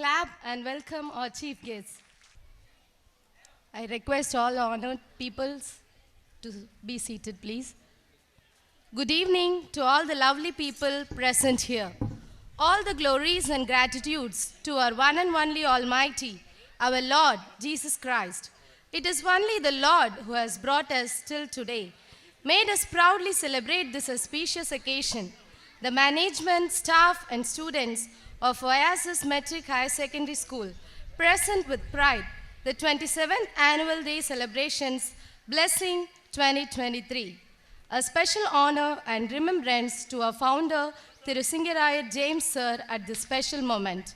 clap and welcome our chief guests. I request all honored peoples to be seated, please. Good evening to all the lovely people present here. All the glories and gratitudes to our one and only Almighty, our Lord Jesus Christ. It is only the Lord who has brought us till today, made us proudly celebrate this auspicious occasion. The management, staff, and students of Oasis Metric Higher Secondary School present with pride the 27th Annual Day Celebrations Blessing 2023. A special honor and remembrance to our founder, Thirusingarayar James Sir, at this special moment,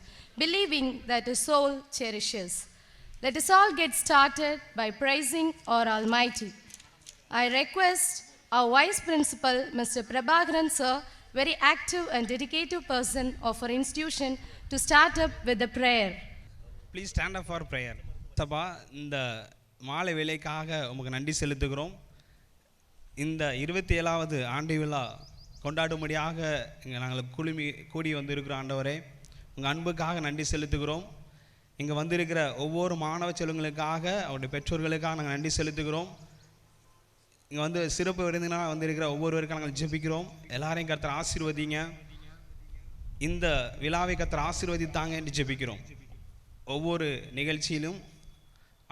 believing that his soul cherishes. Let us all get started by praising our Almighty. I request our Vice Principal, Mr. Prabhakaran Sir, very active and dedicated person of our institution, to start up with the prayer. Please stand up for prayer. சபா இந்த மாலை வேலைக்காக உங்களுக்கு நன்றி செலுத்துகிறோம். இந்த 27வது ஆண்டு விழா கொண்டாடும்படியாக நாங்கள் கூடி வந்திருக்கிறோம். ஆண்டவரே, உங்கள் அன்புக்காக நன்றி செலுத்துகிறோம். இங்கே வந்திருக்கிற ஒவ்வொரு மாணவ செல்வங்களுக்காக அவருடைய பெற்றோர்களுக்காக நாங்கள் நன்றி செலுத்துகிறோம். இங்கே வந்து சிறப்பு விருந்தினராக வந்திருக்கிற ஒவ்வொருவருக்கும் நாங்கள் ஜெபிக்கிறோம். எல்லாரையும் கர்த்தர் ஆசீர்வதிங்க. இந்த விழாவை கர்த்தர் ஆசீர்வதித்தாங்க என்று ஜெபிக்கிறோம். ஒவ்வொரு நிகழ்ச்சியிலும்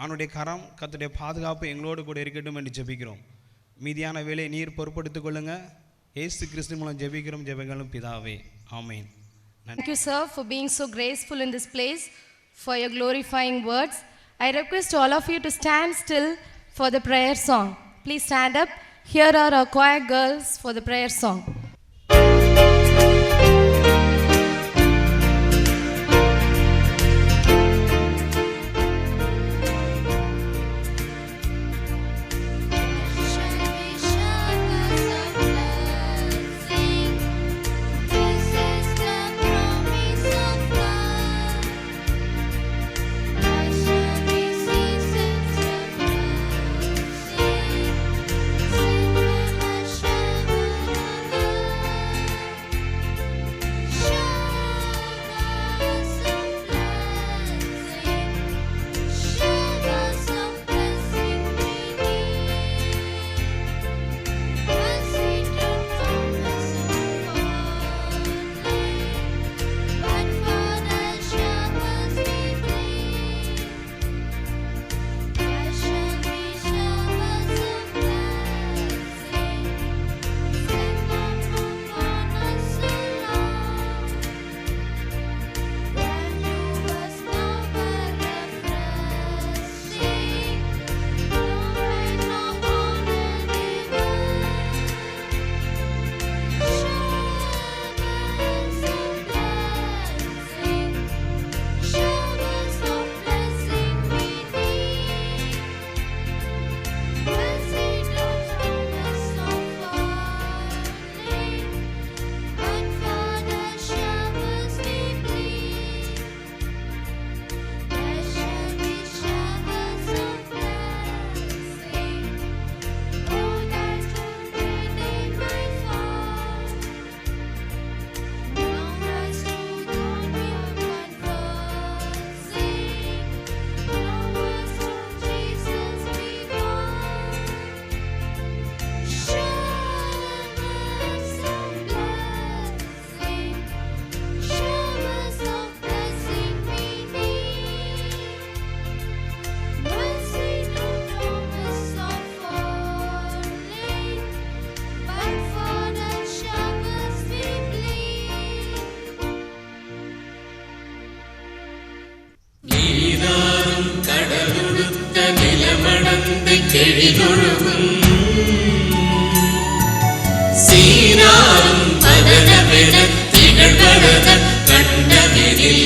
அவனுடைய கரம் கர்த்தருடைய பாதுகாப்பு எங்களோடு கூட இருக்கட்டும் என்று ஜெபிக்கிறோம். மீதியான வேலை நீர் பொறுப்படுத்திக் கொள்ளுங்க. இயேசு கிறிஸ்து மூலம் ஜெபிக்கிறோம் ஜெபங்களும் பிதாவே. ஆமென். Thank you, sir, for being so graceful in this place, for your glorifying words. I request all of you to stand still for the prayer song. Please stand up. Here are our choir girls for the prayer song. சீராரும் பதனமென திகழ்வரத கண்டமெனில்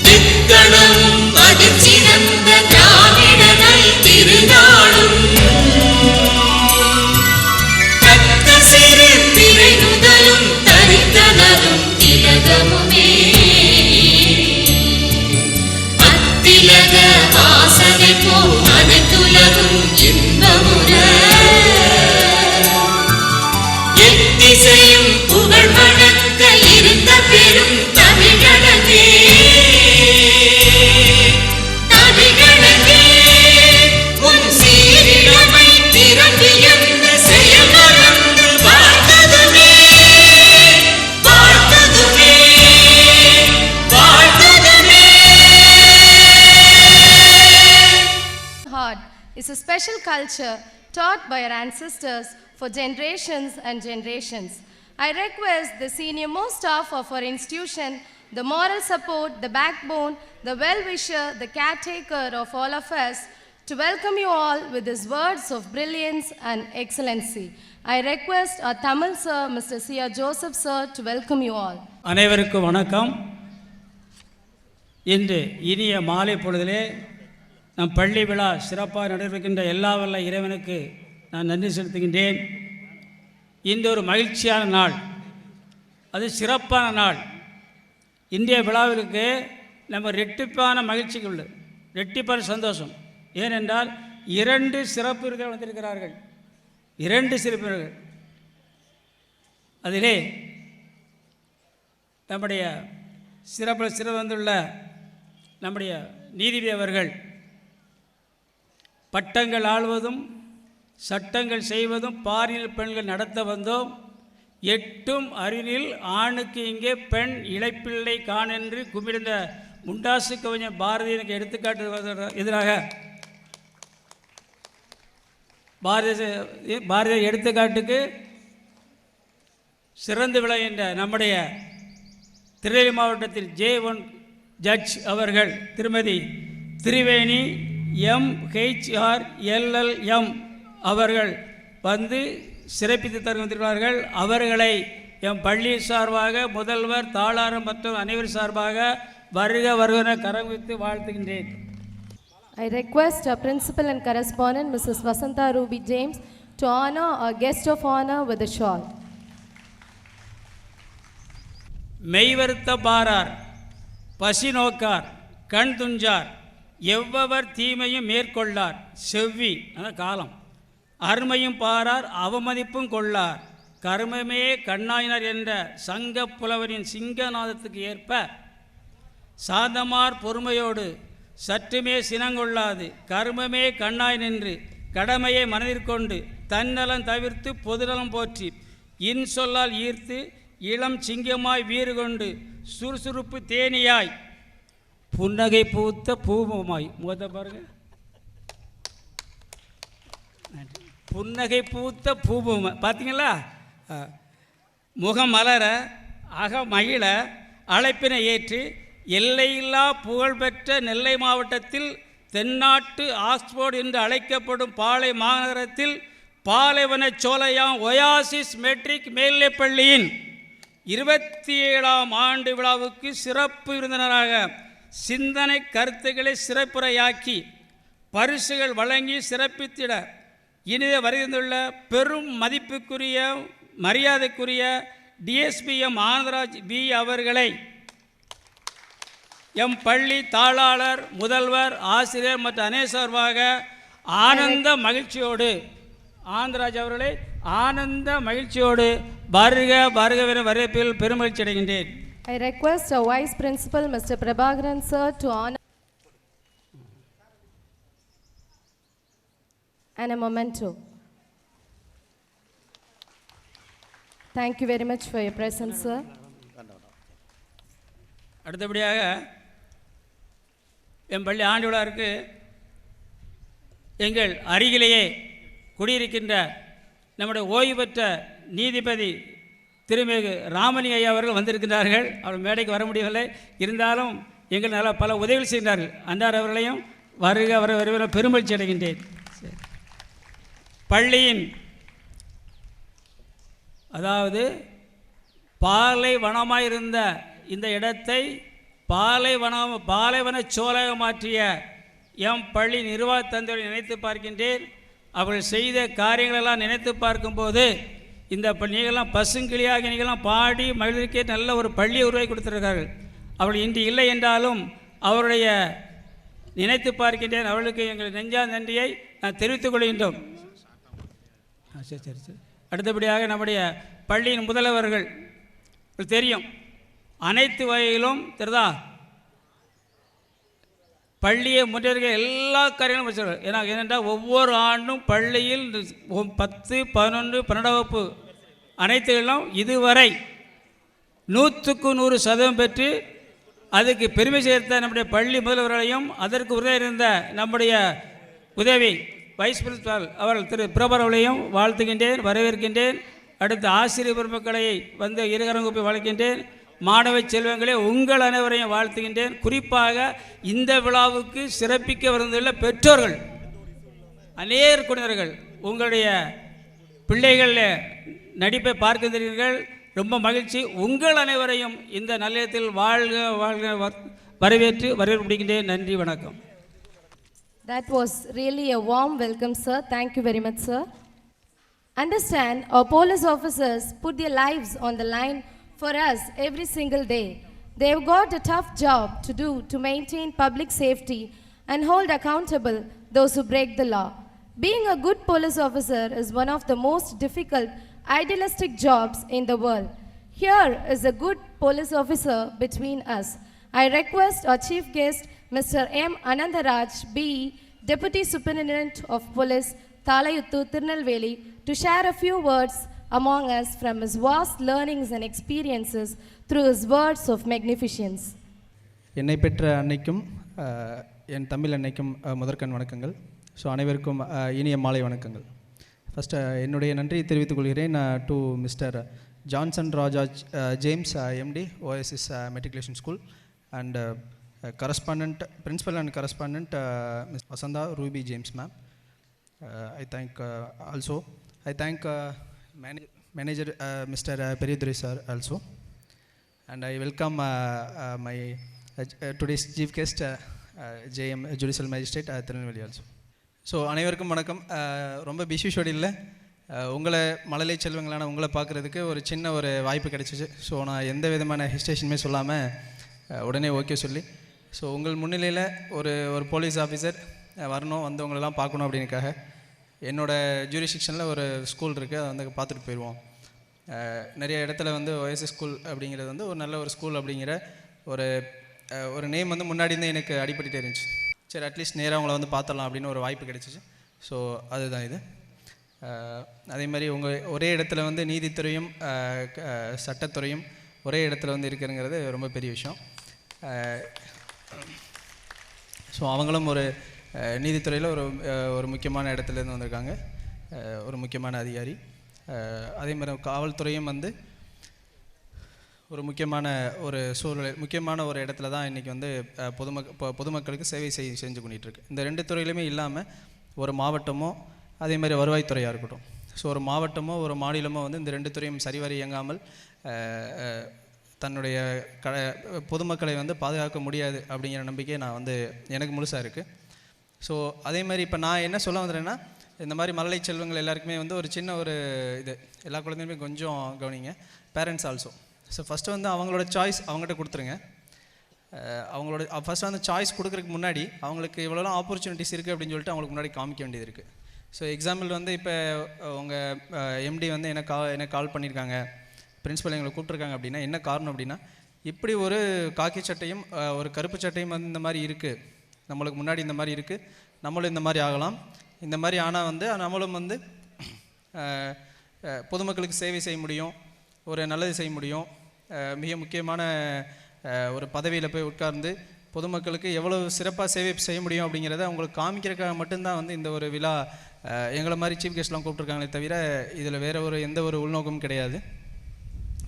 திக்கணம் அதிர்ச்சிறந்த திராவிடனை திருநாளும் தக்க சிறு பிறை முதலும் தரித்தனரும் திலகமுமே அத்திலக வாசனை போ அனைத்து special culture taught by our ancestors for generations and generations. I request the senior most staff of our institution, the moral support, the backbone, the well-wisher, the caretaker of all of us, to welcome you all with his words of brilliance and excellency. I request our Tamil sir, Mr. C.R. Joseph sir, to welcome you all. அனைவருக்கும் வணக்கம். இன்று இனிய மாலை பொழுதிலே நம் பள்ளி விழா சிறப்பாக நடைபெறுகின்ற எல்லா வல்ல இறைவனுக்கு நான் நன்றி செலுத்துகின்றேன். இந்த ஒரு மகிழ்ச்சியான நாள், அது சிறப்பான நாள். இன்றைய விழாவிற்கு நம்ம ரெட்டிப்பான மகிழ்ச்சிக்கு உள்ளது, ரெட்டிப்பான சந்தோஷம். ஏனென்றால் 2 சிறப்பு விருதுகள் வந்திருக்கிறார்கள், 2 சிறப்பு விருதுகள். அதிலே நம்முடைய சிறப்பு வந்துள்ள நம்முடைய நீதிபதி அவர்கள் பட்டங்கள் ஆள்வதும் சட்டங்கள் செய்வதும் பாலியல் பெண்கள் நடத்த வந்தோம், 8ம் அறிவில் ஆணுக்கு இங்கே பெண் இழைப்பிள்ளை காணென்று குமிழ்ந்த முண்டாசு கவிஞர் பாரதியனுக்கு எடுத்துக்காட்டு எதிராக பாரதிய எடுத்துக்காட்டுக்கு சிறந்து விளங்குகின்ற நம்முடைய திருநெல்வேலி மாவட்டத்தில் J1 ஜட்ஜ் அவர்கள் திருமதி திரிவேணி MHRLLM அவர்கள் வந்து சிறப்பித்து தருகின்றார்கள். அவர்களை எம் பள்ளி சார்பாக, முதல்வர், தாளாரம் மற்றும் அனைவர் சார்பாக வருக வருகென கரங்குவித்து வாழ்த்துகின்றேன். I request our principal and correspondent, Mrs. Vasantha Ruby James, to honor our guest of honor with a shawl. மெய்வருத்த பாரார், பசி நோக்கார், கண் துஞ்சார், எவ்வவர் தீமையும் மேற்கொள்ளார், செவ்வி அந்த காலம், அருமையும் பாரார், அவமதிப்பும் கொள்ளார், கருமமே கண்ணாயினர் என்ற சங்க புலவரின் சிங்கநாதத்துக்கு ஏற்ப சாந்தமார் பொறுமையோடு சற்றுமே சினங்கொள்ளாது கருமமே கண்ணாய் நின்று கடமையை மனதிற்கொண்டு தன்னலம் தவிர்த்து பொதுநலம் போற்றி இன்சொல்லால் ஈர்த்து இளம் சிங்கமாய் வீறு கொண்டு சுறுசுறுப்பு தேனியாய் புன்னகை பூத்த பூமுகமாய் முகத்த பாருங்க, புன்னகை பூத்த பூமுகமாய் பார்த்தீங்களா, முகம் மலர அக மகிழ அழைப்பினை ஏற்று எல்லையில்லா புகழ்பெற்ற நெல்லை மாவட்டத்தில் தென்னாட்டு ஆக்ஸ்போர்ட் என்று அழைக்கப்படும் பாளை மாநகரத்தில் பாலைவன சோலையாம் ஒயாசிஸ் மெட்ரிக் மேல்நிலைப்பள்ளியின் 27ஆம் ஆண்டு விழாவுக்கு சிறப்பு விருந்தினராக சிந்தனை கருத்துக்களை சிறப்புரையாக்கி பரிசுகள் வழங்கி சிறப்பித்திட இனித வருகின்றுள்ள பெரும் மதிப்புக்குரிய மரியாதைக்குரிய DSPM ஆனந்தராஜ் B அவர்களை எம் பள்ளி தாளாளர், முதல்வர், ஆசிரியர் மற்றும் அனைவர் சார்பாக ஆனந்த மகிழ்ச்சியோடு ஆனந்தராஜ் அவர்களை ஆனந்த மகிழ்ச்சியோடு வருக வருகவென வரவேற்பில் பெருமகிழ்ச்சி அடைகின்றேன். I request our Vice Principal, Mr. Prabhakaran sir, to honor and a memento. Thank you very much for your presence, sir. அடுத்தபடியாக என் பள்ளி ஆண்டு விழாவிற்கு எங்கள் அருகிலேயே குடியிருக்கின்ற நம்முடைய ஓய்வு பெற்ற நீதிபதி திருமிகு ராமலிங்க ஐயா அவர்கள் வந்திருக்கின்றார்கள். அவர் மேடைக்கு வர முடியவில்லை, இருந்தாலும் எங்கள் நல்ல பல உதவிகள் செய்கிறார்கள். அன்னார் அவர்களையும் வருக வர பெருமகிழ்ச்சி அடைகின்றேன். பள்ளியின் அதாவது பாலைவனமாயிருந்த இந்த இடத்தை பாலைவன சோலையாக மாற்றிய எம் பள்ளி நிர்வாக தந்தையை நினைத்து பார்க்கின்றேன். அவர்கள் செய்த காரியங்களெல்லாம் நினைத்து பார்க்கும்போது இந்த நீங்கள்லாம் பசுங்கிளியாக நீங்கள்லாம் பாடி மகிழ்ச்சிக்கே நல்ல ஒரு பள்ளியை உருவாக்கி கொடுத்துருக்கார்கள். அவர்கள் இன்று இல்லை என்றாலும் அவருடைய நினைத்து பார்க்கின்றேன். அவர்களுக்கு எங்கள் நெஞ்சா நன்றியை நான் தெரிவித்துக் கொள்கின்றோம். சரி சரி சரி அடுத்தபடியாக நம்முடைய பள்ளியின் முதல்வர்கள் தெரியும், அனைத்து வகையிலும் தெரிதா பள்ளியை முன்னேற்ற எல்லா காரியங்களும் வச்சிருக்காங்க. ஏனென்றால் ஒவ்வொரு ஆண்டும் பள்ளியில் 10, 11, 12 வகுப்பு அனைத்துகளும் இதுவரை 100க்கு 100% பெற்று அதுக்கு பெருமை சேர்த்த நம்முடைய பள்ளி முதல்வர்களையும் அதற்கு உதவி இருந்த நம்முடைய உதவி வைஸ் பிரின்சிபால் அவர்கள் திரு பிரபர் அவர்களையும் வாழ்த்துகின்றேன், வரவேற்கின்றேன். அடுத்து ஆசிரியர் பெருமக்களை வந்து இருகரங்குப்பை வழங்கின்றேன். மாணவ செல்வங்களே, உங்கள் அனைவரையும் வாழ்த்துகின்றேன். குறிப்பாக இந்த விழாவுக்கு சிறப்பிக்க வந்துள்ள பெற்றோர்கள், அநேக குழந்தைகள், உங்களுடைய பிள்ளைகள் நடிப்பை பார்க்கின்றீர்கள். ரொம்ப மகிழ்ச்சி. உங்கள் அனைவரையும் இந்த நிலையத்தில் வாழ்க வாழ்க வரவேற்று வரவேற்கின்றேன். நன்றி, வணக்கம். That was really a warm welcome, sir. Thank you very much, sir. Understand, our police officers put their lives on the line for us every single day. They've got a tough job to do to maintain public safety and hold accountable those who break the law. Being a good police officer is one of the most difficult, idealistic jobs in the world. Here is a good police officer between us. I request our chief guest, Mr. M. Anandaraj, B., Deputy Superintendent of Police, Thalayuttu, Tirunelveli, to share a few words among us from his vast learnings and experiences through his words of magnificence. என்னை பெற்ற அன்னைக்கும் என் தமிழ் அன்னைக்கும் முதற்கண் வணக்கங்கள். So அனைவருக்கும் இனிய மாலை வணக்கங்கள். ஃபஸ்ட்டு என்னுடைய நன்றியை தெரிவித்துக் கொள்கிறேன் to mister Johnson Raja James, MD, OSS Matriculation School, and correspondent, principal and correspondent Ms. Vasantha Ruby James ma'am. I thank manager Mr. Periyaduri sir also, and I welcome my today's chief guest JM Judicial Magistrate Tirunelveli also. So அனைவருக்கும் வணக்கம். ரொம்ப busy ஷெடியூலில் உங்களை மழலை செல்வங்களான உங்களை பார்க்குறதுக்கு ஒரு சின்ன ஒரு வாய்ப்பு கிடைச்சிச்சு. ஸோ நான் எந்த விதமான ஹெசிடேஷனுமே சொல்லாமல் உடனே ஓகே சொல்லி, ஸோ உங்கள் முன்னிலையில் ஒரு போலீஸ் ஆஃபீஸர் வரணும், வந்து உங்களெல்லாம் பார்க்கணும் அப்படின்னுக்காக என்னோடய ஜூரிஸ்டிக்ஷனில் ஒரு ஸ்கூல் இருக்குது, அதை வந்து பார்த்துட்டு போயிடுவோம். நிறைய இடத்துல வந்து OSS ஸ்கூல் அப்படிங்கிறது வந்து ஒரு நல்ல ஒரு ஸ்கூல் அப்படிங்கிற ஒரு நேம் வந்து முன்னாடி இருந்தே எனக்கு அடிபட்டுட்டே இருந்துச்சு. சரி, அட்லீஸ்ட் நேராக அவங்கள வந்து பார்த்துடலாம் அப்படின்னு ஒரு வாய்ப்பு கிடைச்சிச்சு. ஸோ அதுதான் இது. அதே மாதிரி ஒரே இடத்துல வந்து நீதித்துறையும் சட்டத்துறையும் ஒரே இடத்துல வந்து இருக்கிறங்கிறது ரொம்ப பெரிய விஷயம். ஸோ அவங்களும் ஒரு நீதித்துறையில் ஒரு முக்கியமான இடத்துலேருந்து வந்திருக்காங்க, ஒரு முக்கியமான அதிகாரி. அதே மாதிரி காவல்துறையும் வந்து ஒரு முக்கியமான ஒரு சூழ்நிலை, முக்கியமான ஒரு இடத்துல தான் இன்றைக்கி வந்து பொதுமக்களுக்கு சேவை செஞ்சு பண்ணிகிட்ருக்கு. இந்த ரெண்டு துறையிலுமே இல்லாமல் ஒரு மாவட்டமோ அதே மாதிரி வருவாய்த்துறையாக இருக்கட்டும், ஸோ ஒரு மாவட்டமோ ஒரு மாநிலமோ வந்து இந்த ரெண்டு துறையும் சரிவர இயங்காமல் தன்னுடைய பொதுமக்களை வந்து பாதுகாக்க முடியாது அப்படிங்கிற நம்பிக்கை நான் வந்து எனக்கு முழுசாக இருக்குது. ஸோ அதே மாதிரி இப்போ நான் என்ன சொல்ல வந்துடுறேன்னா, இந்த மாதிரி மழலை செல்வங்கள் எல்லாருக்குமே வந்து ஒரு சின்ன ஒரு இது, எல்லா குழந்தையுமே கொஞ்சம் கவனிங்க, பேரண்ட்ஸ் ஆல்சோ. ஸோ ஃபஸ்ட்டு வந்து அவங்களோட சாய்ஸ் அவங்ககிட்ட கொடுத்துருங்க. அவங்களோட ஃபஸ்ட்டு வந்து சாய்ஸ் கொடுக்குறதுக்கு முன்னாடி அவங்களுக்கு இவ்வளோலாம் ஆப்பர்ச்சுனிட்டிஸ் இருக்குது அப்படின்னு சொல்லிட்டு அவங்களுக்கு முன்னாடி காமிக்க வேண்டியது இருக்குது. ஸோ எக்ஸாம்பிள் வந்து இப்போ உங்கள் MD வந்து எனக்கு கால் பண்ணியிருக்காங்க, பிரின்ஸிபல் எங்களை கூப்பிட்ருக்காங்க அப்படின்னா என்ன காரணம் அப்படின்னா, இப்படி ஒரு காக்கி சட்டையும் ஒரு கருப்பு சட்டையும் வந்து இந்த மாதிரி இருக்குது, நம்மளுக்கு முன்னாடி இந்த மாதிரி இருக்குது, நம்மளும் இந்த மாதிரி ஆகலாம், இந்த மாதிரி ஆனால் வந்து நம்மளும் வந்து பொதுமக்களுக்கு சேவை செய்ய முடியும், ஒரு நல்லது செய்ய முடியும், மிக முக்கியமான ஒரு பதவியில் போய் உட்கார்ந்து பொதுமக்களுக்கு எவ்வளோ சிறப்பாக சேவை செய்ய முடியும் அப்படிங்கிறத அவங்களுக்கு காமிக்கிறதுக்காக மட்டும்தான் வந்து இந்த ஒரு விழா எங்களை மாதிரி சீஃப் கெஸ்ட்லாம் கூப்பிட்ருக்காங்களே தவிர இதில் வேறு எந்த ஒரு உள்நோக்கமும் கிடையாது.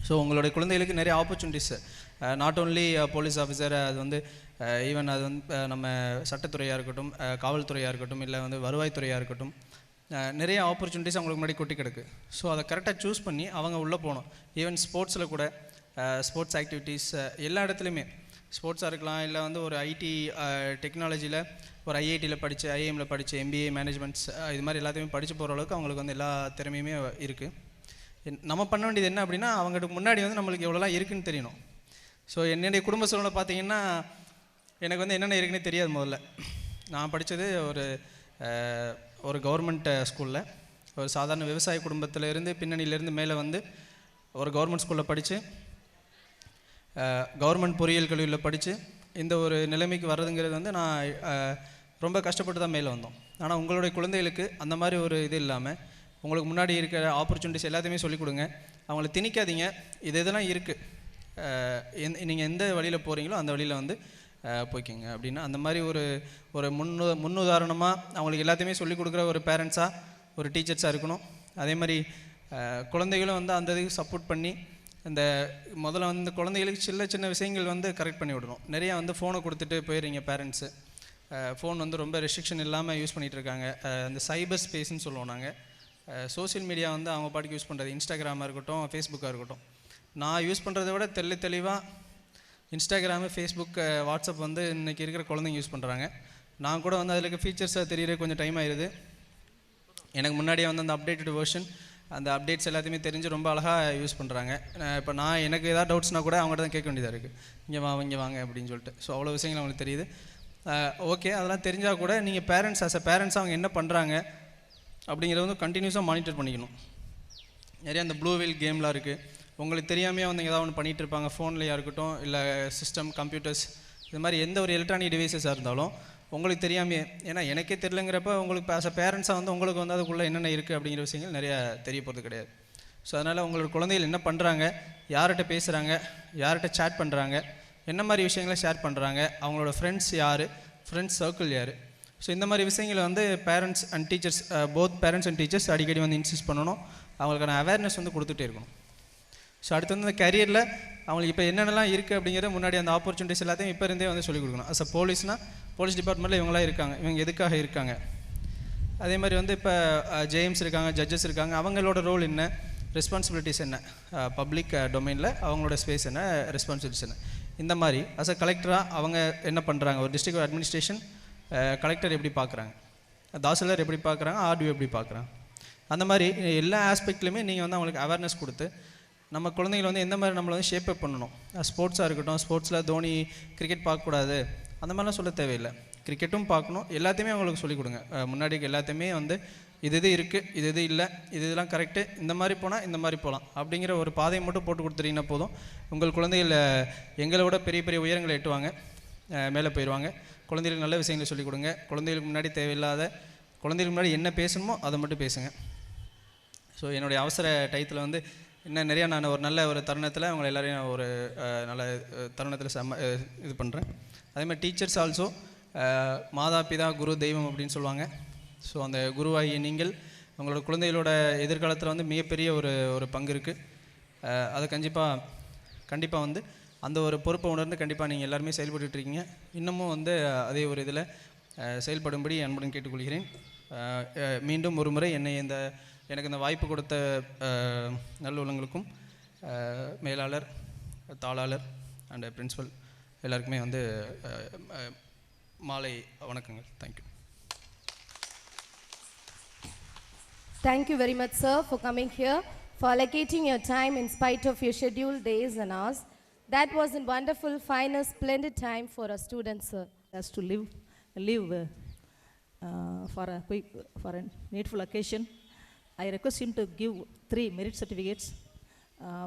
ஸோ உங்களுடைய குழந்தைகளுக்கு நிறைய opportunities, not only police officer, அது வந்து ஈவன் அது வந்து நம்ம சட்டத்துறையாக இருக்கட்டும், காவல்துறையாக இருக்கட்டும், இல்லை வந்து வருவாய்த்துறையாக இருக்கட்டும், நிறைய ஆப்பர்ச்சுனிட்டிஸ் அவங்களுக்கு முன்னாடி கொட்டி கிடக்கு. ஸோ அதை கரெக்டாக சூஸ் பண்ணி அவங்க உள்ளே போகணும். ஈவன் ஸ்போர்ட்ஸில் கூட ஸ்போர்ட்ஸ் ஆக்டிவிட்டீஸ் எல்லா இடத்துலையுமே, ஸ்போர்ட்ஸாக இருக்கலாம், இல்லை வந்து ஒரு ஐடி டெக்னாலஜியில் ஒரு IITயில் படித்து IIMயில் படித்து MBA மேனேஜ்மெண்ட்ஸ் இது மாதிரி எல்லாத்தையுமே படித்து போகிற அளவுக்கு அவங்களுக்கு வந்து எல்லா திறமையுமே இருக்குது. நம்ம பண்ண வேண்டியது என்ன அப்படின்னா, அவங்களுக்கு முன்னாடி வந்து நம்மளுக்கு எவ்வளோலாம் இருக்குதுன்னு தெரியணும். ஸோ என்னுடைய குடும்ப சூழ்நிலை பார்த்திங்கன்னா, எனக்கு வந்து என்னென்ன இருக்குன்னு தெரியாது. முதல்ல நான் படித்தது ஒரு கவர்மெண்ட் ஸ்கூலில், ஒரு சாதாரண விவசாய குடும்பத்திலேருந்து பின்னணியிலேருந்து மேலே வந்து ஒரு கவர்மெண்ட் ஸ்கூலில் படித்து கவர்மெண்ட் பொறியியல் கல்லூரியில் படித்து இந்த ஒரு நிலைமைக்கு வர்றதுங்கிறது வந்து நான் ரொம்ப கஷ்டப்பட்டு தான் மேலே வந்தோம். ஆனால் உங்களுடைய குழந்தைகளுக்கு அந்த மாதிரி ஒரு இது இல்லாமல் உங்களுக்கு முன்னாடி இருக்கிற ஆப்பர்ச்சுனிட்டிஸ் எல்லாத்தையுமே சொல்லிக் கொடுங்க. அவங்கள திணிக்காதீங்க, இதெல்லாம் இருக்குது, நீங்கள் எந்த வழியில் போகிறீங்களோ அந்த வழியில் வந்து போய்க்கிங்க அப்படின்னா அந்த மாதிரி ஒரு முன்னுதாரணமாக அவங்களுக்கு எல்லாத்தையுமே சொல்லிக் கொடுக்குற ஒரு பேரண்ட்ஸாக ஒரு டீச்சர்ஸாக இருக்கணும். அதே மாதிரி குழந்தைகளும் வந்து அந்த இதுக்கு சப்போர்ட் பண்ணி இந்த முதல்ல வந்து குழந்தைகளுக்கு சின்ன விஷயங்கள் வந்து கரெக்ட் பண்ணி விடணும். நிறையா வந்து ஃபோனை கொடுத்துட்டு போயிடுறீங்க பேரண்ட்ஸு. ஃபோன் வந்து ரொம்ப ரெஸ்ட்ரிக்ஷன் இல்லாமல் யூஸ் பண்ணிகிட்டு இருக்காங்க. அந்த சைபர் ஸ்பேஸ்ன்னு சொல்லுவோம் நாங்கள். சோஷியல் மீடியா வந்து அவங்க பாட்டுக்கு யூஸ் பண்ணுறது, இன்ஸ்டாகிராமாக இருக்கட்டும், ஃபேஸ்புக்காக இருக்கட்டும். நான் யூஸ் பண்ணுறதை விட தெளிவாக இன்ஸ்டாகிராமு, ஃபேஸ்புக், வாட்ஸ்அப் வந்து இன்றைக்கி இருக்கிற குழந்தைங்க யூஸ் பண்ணுறாங்க. நான் கூட வந்து அதில் இருக்க ஃபீச்சர்ஸாக தெரியுற கொஞ்சம் டைம் ஆயிடுது. எனக்கு முன்னாடியே வந்து அந்த அப்டேட்டட் வெர்ஷன், அந்த அப்டேட்ஸ் எல்லாத்தையுமே தெரிஞ்சு ரொம்ப அழகாக யூஸ் பண்ணுறாங்க. இப்போ நான் எனக்கு ஏதாவது டவுட்ஸ்னால் கூட அவங்கள்ட்ட தான் கேட்க வேண்டியதாக இருக்குது, இங்கே வாங்க அப்படின்னு சொல்லிட்டு. ஸோ அவ்வளோ விஷயங்கள் அவங்களுக்கு தெரியுது. ஓகே, அதெல்லாம் தெரிஞ்சால் கூட நீங்கள் பேரண்ட்ஸ் பேரண்ட்ஸ் அவங்க என்ன பண்ணுறாங்க அப்படிங்கிறத வந்து கண்டினியூஸாக மானிட்டர் பண்ணிக்கணும். நிறையா அந்த ப்ளூ வீல் கேம்லாம் இருக்குது, உங்களுக்கு தெரியாமையே வந்து ஏதாவது ஒன்று பண்ணிகிட்டு இருப்பாங்க. ஃபோன்லையாக இருக்கட்டும், இல்லை சிஸ்டம், கம்ப்யூட்டர்ஸ், இது மாதிரி எந்த ஒரு எலக்ட்ரானிக் டிவைசஸாக இருந்தாலும் உங்களுக்கு தெரியாமையே, ஏன்னா எனக்கே தெரிலங்கிறப்ப உங்களுக்கு ஆஸ் அ பேரண்ட்ஸாக வந்து உங்களுக்கு வந்து அதுக்குள்ளே என்னென்ன இருக்குது அப்படிங்கிற விஷயங்கள் நிறையா தெரிய போகிறது கிடையாது. ஸோ அதனால் உங்களோட குழந்தைகள் என்ன பண்ணுறாங்க, யார்கிட்ட பேசுகிறாங்க, யார்கிட்ட சேட் பண்ணுறாங்க, என்ன மாதிரி விஷயங்களை ஷேர் பண்ணுறாங்க, அவங்களோட ஃப்ரெண்ட்ஸ் யார், ஃப்ரெண்ட்ஸ் சர்க்கிள் யார். ஸோ இந்த மாதிரி விஷயங்களை வந்து parents and teachers, both parents and teachers அடிக்கடி வந்து இன்சிஸ்ட் பண்ணணும். அவங்களுக்கான அவேர்னஸ் வந்து கொடுத்துட்டே இருக்கணும். ஸோ அடுத்து வந்து இந்த கரியரில் அவங்களுக்கு இப்போ என்னென்னலாம் இருக்குது அப்படிங்கிறத முன்னாடி அந்த ஆப்பர்ச்சுனிட்டிஸ் எல்லாத்தையும் இப்போ இருந்தே வந்து சொல்லிக் கொடுக்கணும். அஸ் அ போலீஸ்னால் போலீஸ் டிபார்ட்மெண்ட்டில் இவங்களாம் இருக்காங்க, இவங்க எதுக்காக இருக்காங்க. அதே மாதிரி வந்து இப்போ ஜேஎம்ஸ் இருக்காங்க, ஜட்ஜஸ் இருக்காங்க, அவங்களோட ரோல் என்ன, ரெஸ்பான்சிபிலிட்டிஸ் என்ன, பப்ளிக் டொமைனில் அவங்களோட ஸ்பேஸ் என்ன, ரெஸ்பான்சிபிலிட்டிஸ் என்ன. இந்த மாதிரி அஸ் அ கலெக்டராக அவங்க என்ன பண்ணுறாங்க, ஒரு டிஸ்ட்ரிக்ட் அட்மினிஸ்ட்ரேஷன் கலெக்டர் எப்படி பார்க்குறாங்க, தாசில்தார் எப்படி பார்க்குறாங்க, ஆர்டிஓ எப்படி பார்க்குறாங்க. அந்த மாதிரி எல்லா ஆஸ்பெக்ட்லையுமே நீங்கள் வந்து அவங்களுக்கு அவேர்னஸ் கொடுத்து நம்ம குழந்தைங்களை வந்து எந்த மாதிரி நம்மளை வந்து ஷேப் அப் பண்ணணும். ஸ்போர்ட்ஸாக இருக்கட்டும், ஸ்போர்ட்ஸில் தோனி கிரிக்கெட் பார்க்கக்கூடாது அந்த மாதிரிலாம் சொல்ல தேவையில்லை. கிரிக்கெட்டும் பார்க்கணும், எல்லாத்தையுமே அவங்களுக்கு சொல்லிக் கொடுங்க. முன்னாடி எல்லாத்தையுமே வந்து இது இருக்குது, இது இல்லை, இதெல்லாம் கரெக்டு, இந்த மாதிரி போனால் இந்த மாதிரி போகலாம் அப்படிங்கிற ஒரு பாதையை மட்டும் போட்டு கொடுத்துட்டீங்கன்னா போதும். உங்கள் குழந்தைகள் எங்களை விட பெரிய பெரிய உயரங்களை எட்டுவாங்க, மேலே போயிடுவாங்க. குழந்தைகளுக்கு நல்ல விஷயங்களை சொல்லிக் கொடுங்க. குழந்தைகளுக்கு முன்னாடி தேவையில்லாத, குழந்தைகளுக்கு முன்னாடி என்ன பேசணுமோ அதை மட்டும் பேசுங்க. ஸோ என்னுடைய அவசர டயத்தில் வந்து இன்னும் நிறையா நான் ஒரு நல்ல ஒரு தருணத்தில் அவங்களை எல்லோரையும் ஒரு நல்ல தருணத்தில் இது பண்ணுறேன். அதே மாதிரி டீச்சர்ஸ் ஆல்சோ மாதா பிதா குரு தெய்வம் அப்படின்னு சொல்லுவாங்க. ஸோ அந்த குருவாகிய நீங்கள் உங்களோட குழந்தைகளோட எதிர்காலத்தில் வந்து மிகப்பெரிய ஒரு பங்கு இருக்குது. அதை கண்டிப்பாக வந்து அந்த ஒரு பொறுப்பை உணர்ந்து கண்டிப்பாக நீங்கள் எல்லாருமே செயல்பட்டுருக்கீங்க. இன்னமும் வந்து அதே ஒரு இதில் செயல்படும்படி அன்புடன் கேட்டுக்கொள்கிறேன். மீண்டும் ஒரு முறை எனக்கு இந்த வாய்ப்பு கொடுத்த நல்லுள்ளங்களுக்கும், மேலாளர், தாளாளர் அண்ட் பிரின்சிபல் எல்லாருக்குமே வந்து மாலை வணக்கங்கள். Thank you. Thank you very much, sir, for coming here, for allocating your time in spite of your scheduled days and hours. That was a wonderful, fine, splendid time for our students, sir. Has to live for a needful occasion. I request him to give 3 merit certificates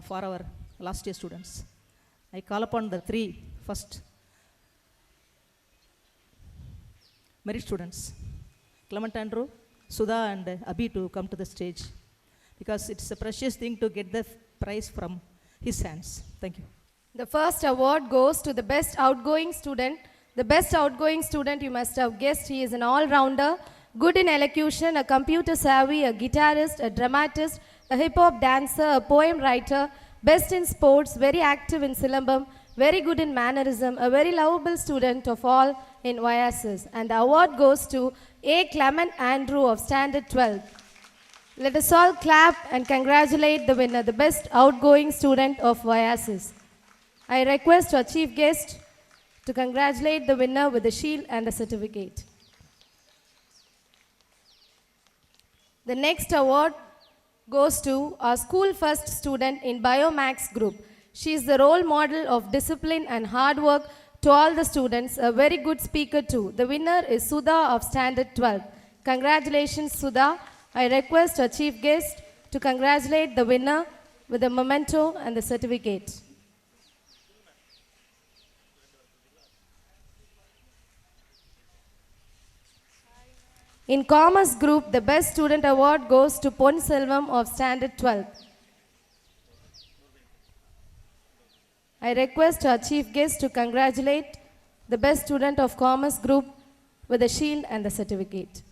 for our last year students. I call upon the 3 first merit students, Clement Andrew, Sudha and Abhi, to come to the stage, because it's a precious thing to get the prize from his hands. Thank you. The first award goes to the best outgoing student. The best outgoing student, you must have guessed, he is an all-rounder, good in elocution, a computer savvy, a guitarist, a dramatist, a hip-hop dancer, a poem writer, best in sports, very active in Silambam, very good in mannerism, a very lovable student of all in YSS. And the award goes to A. Clement Andrew of Standard 12. Let us all clap and congratulate the winner, the best outgoing student of YSS. I request our chief guest to congratulate the winner with a shield and a certificate. The next award goes to our school first student in Biomax group. She is the role model of discipline and hard work to all the students, a very good speaker too. The winner is Sudha of Standard 12. Congratulations, Sudha. I request our chief guest to congratulate the winner with a memento and the certificate. In Commerce Group, the Best Student Award goes to Pon Selvam of Standard 12. I request our chief guest to congratulate the best student of Commerce Group, with the shield and the certificate.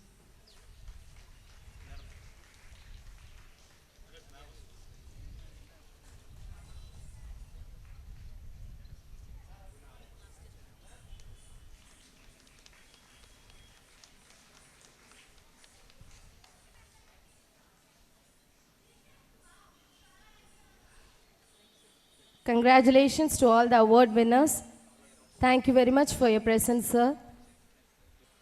Congratulations to all the award winners. Thank you very much for your presence, sir.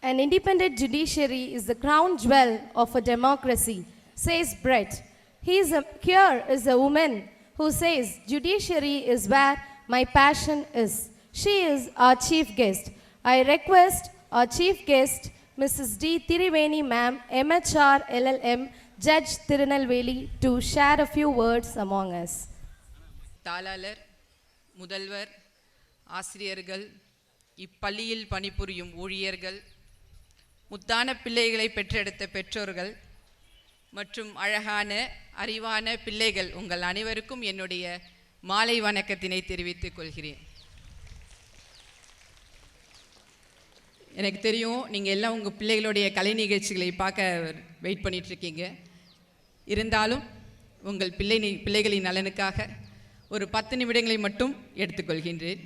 An independent judiciary is the crown jewel of a democracy, says Brett. Here is a woman who says, judiciary is where my passion is. She is our chief guest. I request our chief guest, Mrs. D. Tiriveni ma'am, MHR LLM, Judge Tirunelveli, to share a few words among us. தாளாளர், முதல்வர், ஆசிரியர்கள், இப்பள்ளியில் பணிபுரியும் ஊழியர்கள், முத்தான பிள்ளைகளை பெற்றெடுத்த பெற்றோர்கள் மற்றும் அழகான அறிவான பிள்ளைகள் உங்கள் அனைவருக்கும் என்னுடைய மாலை வணக்கத்தினை தெரிவித்துக் கொள்கிறேன். எனக்கு தெரியும் நீங்கள் எல்லாம் உங்கள் பிள்ளைகளுடைய கலை நிகழ்ச்சிகளை பார்க்க வெயிட் பண்ணிகிட்ருக்கீங்க. இருந்தாலும் உங்கள் பிள்ளைகளின் நலனுக்காக ஒரு 10 நிமிடங்களை மட்டும் எடுத்துக்கொள்கின்றேன்.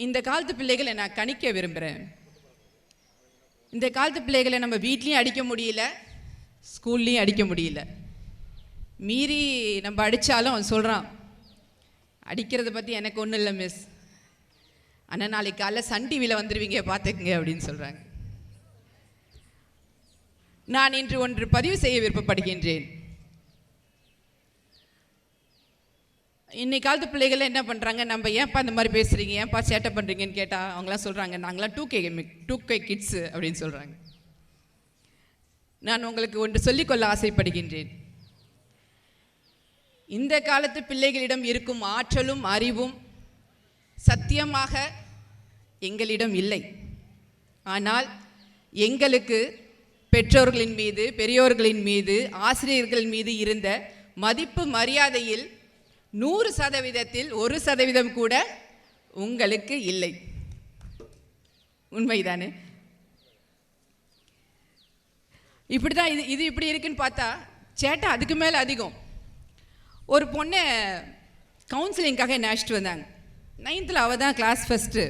இந்த காலத்து பிள்ளைகளை நான் கணிக்க விரும்புகிறேன். இந்த காலத்து பிள்ளைகளை நம்ம வீட்லேயும் அடிக்க முடியல, ஸ்கூல்லேயும் அடிக்க முடியல. மீறி நம்ம அடித்தாலும் அவன் சொல்கிறான், அடிக்கிறத பற்றி எனக்கு ஒன்றும் இல்லை மிஸ், ஆனால் நாளைக்கு காலைல சன் டிவியில் வந்துடுவீங்க பார்த்துக்குங்க அப்படின்னு சொல்கிறாங்க. நான் இன்று ஒன்று பதிவு செய்ய விருப்பப்படுகின்றேன். இன்னைக்கு காலத்து பிள்ளைகள் என்ன பண்ணுறாங்க, நம்ம ஏன்ப்பா இந்த மாதிரி பேசுகிறீங்க, ஏன்ப்பா சேட்டை பண்ணுறீங்கன்னு கேட்டால் அவங்களாம் சொல்கிறாங்க, நாங்களாம் 2K கிட்ஸு அப்படின்னு சொல்கிறாங்க. நான் உங்களுக்கு ஒன்று சொல்லிக்கொள்ள ஆசைப்படுகின்றேன். இந்த காலத்து பிள்ளைகளிடம் இருக்கும் ஆற்றலும் அறிவும் சத்தியமாக எங்களிடம் இல்லை. ஆனால் எங்களுக்கு பெற்றோர்களின் மீது, பெரியோர்களின் மீது, ஆசிரியர்கள் மீது இருந்த மதிப்பு மரியாதையில் 100%, 1% கூட உங்களுக்கு இல்லை. உண்மைதானே? இப்படி தான் இது இப்படி இருக்குன்னு பார்த்தா சேட்டை அதுக்கு மேலே அதிகம். ஒரு பொண்ணை கவுன்சிலிங்காக என்ன அழைச்சிட்டு வந்தாங்க. 9th அவள் தான் கிளாஸ் ஃபஸ்ட்டு.